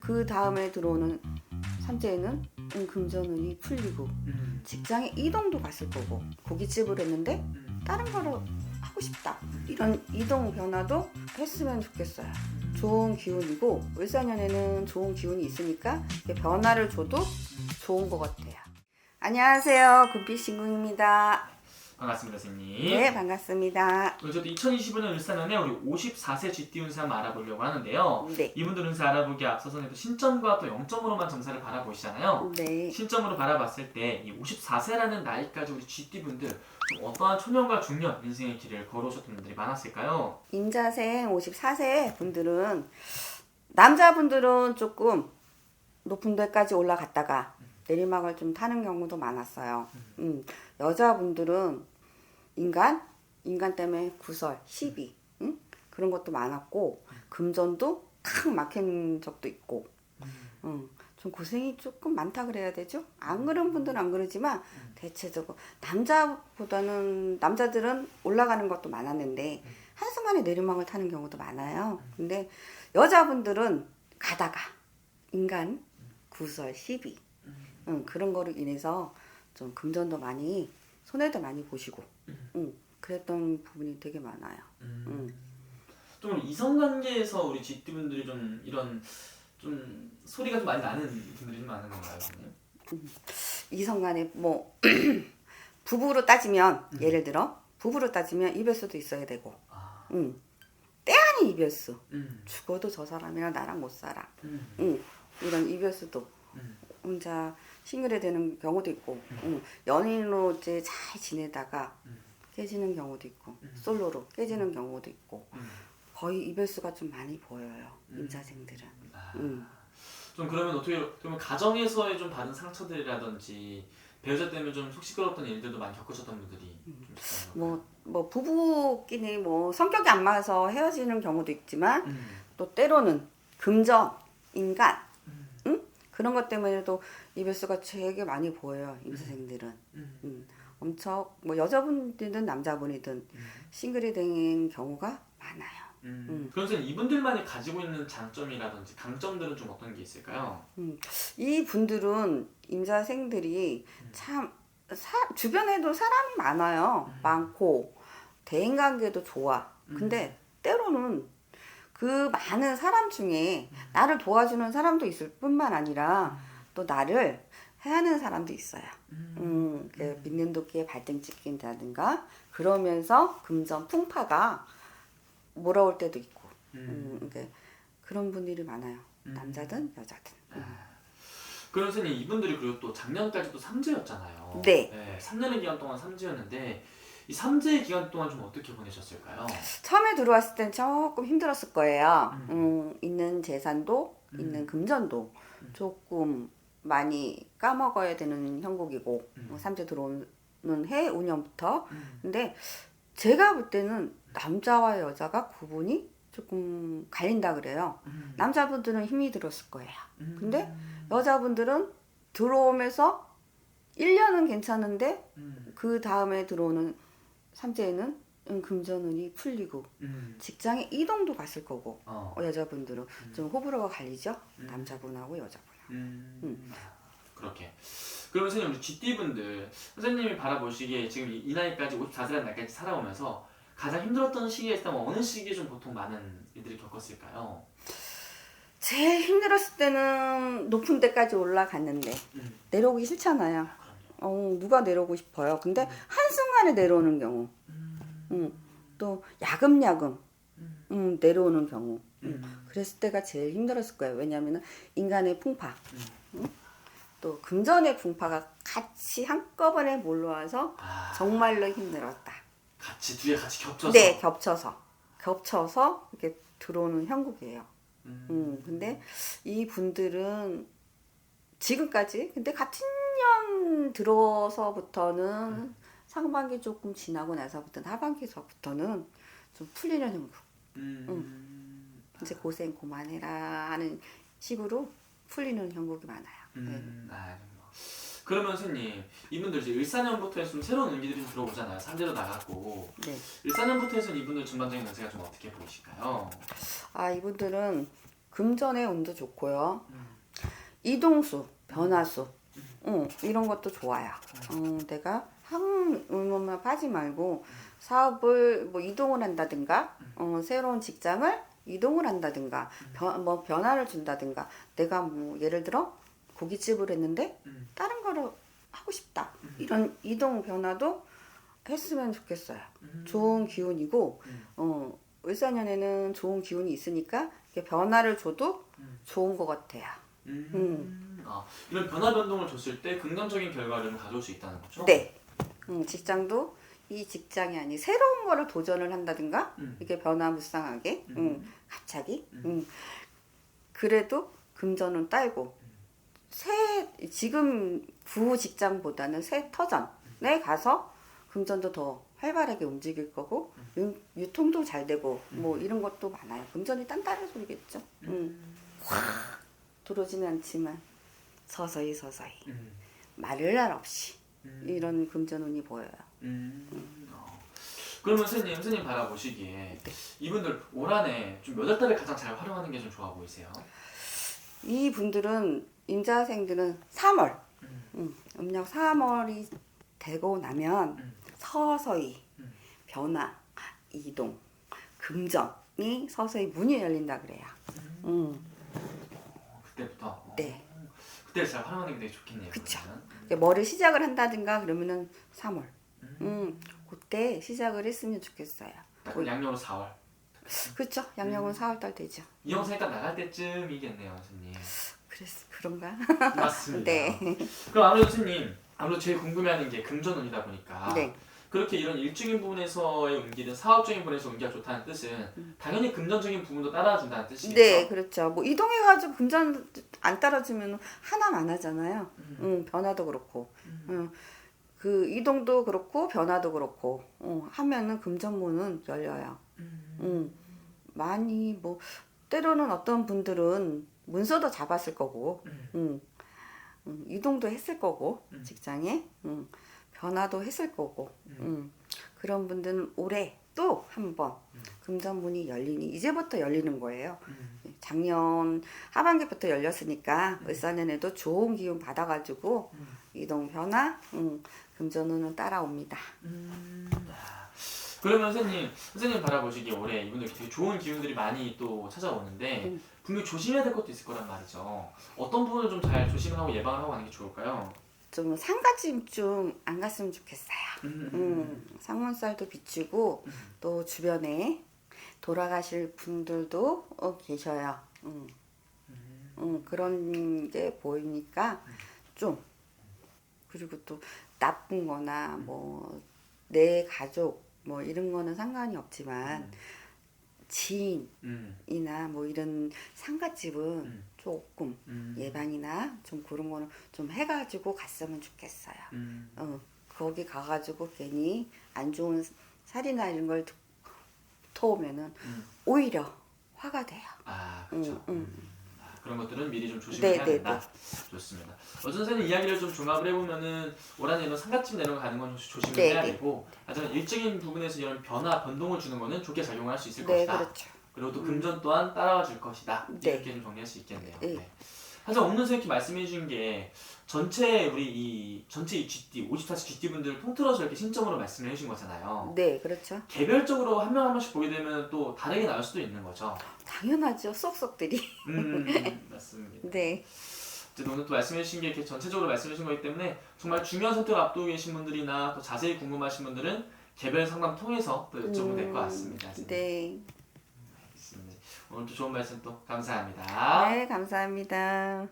그 다음에 들어오는 삼재에는 금전운이 풀리고 직장에 이동도 갔을 거고 고깃집을 했는데 다른 거를 하고 싶다 이런 이동 변화도 했으면 좋겠어요. 좋은 기운이고 을사년에는 좋은 기운이 있으니까 변화를 줘도 좋은 것 같아요. 안녕하세요, 금빛신궁입니다. 반갑습니다, 선생님. 네, 반갑습니다. 오늘 저도 2025년 을사년에 우리 54세 GT 운세 한번 알아보려고 하는데요. 네. 이분들 운세 알아보기 앞서서는 신점과 또 0점으로만 점사를 바라보시잖아요. 네. 신점으로 바라봤을 때 이 54세라는 나이까지 우리 GT 분들 어떠한 초년과 중년 인생의 길을 걸어오셨던 분들이 많았을까요? 임자생 54세 분들은 남자분들은 조금 높은 데까지 올라갔다가 내리막을 좀 타는 경우도 많았어요. 여자분들은 인간 때문에 구설, 시비 그런 것도 많았고 금전도 칵 막힌 적도 있고 좀 고생이 조금 많다 그래야 되죠? 안 그런 분들은 안 그러지만 대체적으로 남자들은 올라가는 것도 많았는데 한순간에 내리막을 타는 경우도 많아요. 근데 여자분들은 가다가 인간, 구설, 시비 그런 거로 인해서 좀 금전도 많이 손해도 많이 보시고 그랬던 부분이 되게 많아요. 좀 이성관계에서 우리 GT분들이 좀 이런 좀 소리가 좀 많이 나는 분들이 좀 많은 건가요? 이성간에 뭐 부부로 따지면 예를 들어 부부로 따지면 이별수도 있어야 되고 때 아닌 이별수 죽어도 저 사람이랑 나랑 못 살아 이런 이별수도 혼자 싱글이 되는 경우도 있고 연인으로 이제 잘 지내다가 깨지는 경우도 있고 솔로로 깨지는 경우도 있고 거의 이별수가 좀 많이 보여요. 임자생들은. 좀 그러면 어떻게 보면 가정에서의 좀 받은 상처들이라든지 배우자 때문에 좀 속 시끄러웠던 일들도 많이 겪으셨던 분들이 좀 있어요. 뭐 부부끼리 뭐 성격이 안 맞아서 헤어지는 경우도 있지만 또 때로는 금전, 인간 그런 것 때문에도 이별수가 되게 많이 보여요. 임자생들은. 엄청 뭐 여자분이든 남자분이든 싱글이 된 경우가 많아요. 그래서 이분들만이 가지고 있는 장점이라든지 강점들은 좀 어떤 게 있을까요? 이 분들은 임자생들이 참 주변에도 사람이 많아요. 많고 대인관계도 좋아. 근데 때로는 그 많은 사람 중에 나를 도와주는 사람도 있을 뿐만 아니라 또 나를 해하는 사람도 있어요. 믿는 도끼에 발등 찍힌다든가 그러면서 금전 풍파가 몰아올 때도 있고 그런 분들이 많아요. 남자든 여자든. 그럼 선생님 이분들이 그리고 또 작년까지도 삼재였잖아요. 네. 3년의 기간 동안 삼재였는데 이 삼재의 기간 동안 좀 어떻게 보내셨을까요? 처음에 들어왔을 땐 조금 힘들었을 거예요. 있는 재산도 있는 금전도 조금 많이 까먹어야 되는 형국이고 삼재 들어오는 해 5년부터 근데 제가 볼 때는 남자와 여자가 구분이 조금 갈린다 그래요. 남자분들은 힘이 들었을 거예요. 근데 여자분들은 들어오면서 1년은 괜찮은데 그 다음에 들어오는 삼재에는 금전운이 풀리고 직장에 이동도 갔을 거고 여자분들은 좀 호불호가 갈리죠. 남자분하고 여자분하고. 그렇게. 그러면 선생님 우리 GT분들 선생님이 바라보시기에 지금 이 나이까지 54세라는 나이까지 살아오면서 가장 힘들었던 시기가 있다면 어느 시기에 좀 보통 많은 일들이 겪었을까요? 제일 힘들었을 때는 높은 데까지 올라갔는데 내려오기 싫잖아요. 누가 내려오고 싶어요. 근데 한순간에 내려오는 경우 또 야금야금 내려오는 경우 그랬을 때가 제일 힘들었을 거예요. 왜냐하면 인간의 풍파 또 금전의 풍파가 같이 한꺼번에 몰려와서 정말로 힘들었다. 뒤에 같이 겹쳐서? 네, 겹쳐서 이렇게 들어오는 형국이에요. 근데 이 분들은 지금까지 근데 같은 년 들어서부터는 상반기 조금 지나고 나서부터는 하반기서부터는 좀 풀리는 형국. 이제 고생 그만해라 하는 식으로 풀리는 형국이 많아요. 그러면 선생님 이분들 이제 을사년부터 해서 좀 새로운 운기들이 좀 들어오잖아요. 삼재로 나갔고 네. 을사년부터 해서 이분들 전반적인 운세가 좀 어떻게 보이실까요? 이분들은 금전의 운도 좋고요. 이동수, 변화수, 이런 것도 좋아요. 내가 한 의문만 빠지 말고 사업을 뭐 이동을 한다든가, 새로운 직장을 이동을 한다든가, 뭐 변화를 준다든가, 내가 뭐 예를 들어 고깃집을 했는데 다른 거를 하고 싶다. 이런 이동 변화도 했으면 좋겠어요. 좋은 기운이고, 을사년에는 좋은 기운이 있으니까 이렇게 변화를 줘도 좋은 것 같아요. 이런 변화 변동을 줬을 때 긍정적인 결과를 가져올 수 있다는 거죠? 네. 직장도 이 직장이 아니 새로운 거를 도전을 한다든가 이렇게 변화무쌍하게 갑자기 그래도 금전은 딸고 지금 부 직장보다는 새 터전에 가서 금전도 더 활발하게 움직일 거고 유통도 잘 되고 뭐 이런 것도 많아요. 금전이 딴다는 소리겠죠. 확 들어오지는 않지만 서서히 말을 할 없이 이런 금전운이 보여요. 그러면 선생님 바라보시기에 이분들 올 한해 좀 몇 월 달에 가장 잘 활용하는 게 좀 좋아 보이세요? 이 분들은 임자생들은 3월 음력 3월이 되고 나면 서서히 변화, 이동, 금전이 서서히 문이 열린다 그래요. 그때부터? 네. 그때를 잘 활용하는 게 되게 좋겠네요. 그쵸. 그러면. 뭐를 시작을 한다든가 그러면은 3월. 그때 시작을 했으면 좋겠어요. 딱 양력으로 4월. 그렇죠. 양력은 4월달 되죠. 이 영상 일단 나갈 때쯤이겠네요, 선생님. 그런가? 맞습니다. 네. 그럼 아무래도 선생님, 아무래도 제일 궁금해하는 게 금전운이다 보니까 네. 그렇게 이런 일적인 부분에서의 운기든 사업적인 부분에서 운기가 좋다는 뜻은 당연히 금전적인 부분도 따라준다는 뜻이겠죠? 네, 그렇죠. 뭐 이동해가지고 금전 안 따라주면 하나만 하잖아요. 변화도 그렇고, 그 이동도 그렇고 변화도 그렇고 하면은 금전문은 열려요. 많이 뭐 때로는 어떤 분들은 문서도 잡았을 거고, 이동도 했을 거고 직장에 변화도 했을 거고, 그런 분들은 올해 또 한 번 금전문이 열리니 이제부터 열리는 거예요. 작년 하반기부터 열렸으니까 을사년에도 좋은 기운 받아가지고 이동 변화, 금전운은 따라옵니다. 그러면 선생님 바라보시기에 올해 이분들 되게 좋은 기운들이 많이 또 찾아오는데 분명히 조심해야 될 것도 있을 거란 말이죠. 어떤 부분을 좀 잘 조심하고 예방을 하고 가는 게 좋을까요? 좀 상가집 좀 안 갔으면 좋겠어요. 상문살도 비추고 또 주변에 돌아가실 분들도 계셔요. 그런 게 보이니까 좀, 그리고 또 나쁜 거나 뭐 내 가족 뭐 이런 거는 상관이 없지만 지인이나 뭐 이런 상가집은 조금 예방이나 좀 그런 거는 좀 해가지고 갔으면 좋겠어요. 거기 가가지고 괜히 안 좋은 살이나 이런 걸 터오면은 오히려 화가 돼요. 아, 그렇죠. 그런 것들은 미리 좀 조심해야 된다. 좋습니다. 선생님 이야기를 좀 종합을 해보면은 올 한해 이런 상가집 내는 거 가는 건 조심을 해야 되고, 하지만 일적인 부분에서 이런 변동을 주는 거는 좋게 작용을 할 수 있을 것이다. 그렇죠. 그리고 또 금전 또한 따라와 줄 것이다. 이렇게 좀 정리할 수 있겠네요. 하지만 오늘 선생님께 말씀해 주신 게 전체 이 GT 54시 GT 분들 통틀어서 이렇게 신점으로 말씀을 해주신 거잖아요. 네, 그렇죠. 개별적으로 한 명 한 명씩 보게 되면 또 다르게 나올 수도 있는 거죠. 당연하죠. 쏙쏙들이. 맞습니다. 네. 오늘 또 말씀해 주신 게 이렇게 전체적으로 말씀해 주신 거기 때문에 정말 중요한 선택을 앞두고 계신 분들이나 또 자세히 궁금하신 분들은 개별 상담 통해서 또 여쭤보면 될 것 같습니다. 네. 알겠습니다. 오늘 또 좋은 말씀 또 감사합니다. 네, 감사합니다.